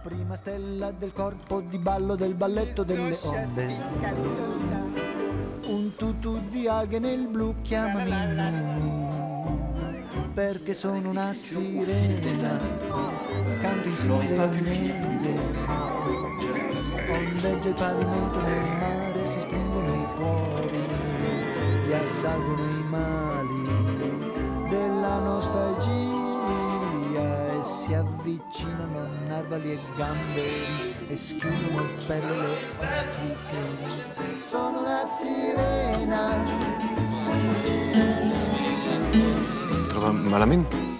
prima stella del corpo di ballo del balletto delle onde. Un tutù di alghe nel blu, chiamami Nunu, perché sono una sirena, canto in sirenese. Ondeggia il pavimento nel mare, si stringono i cuori, li assalgono i mali della nostalgia e si avvicinano narvali e gamberi e schiudono per le ostriche. Sono una sirena. Trova malamente.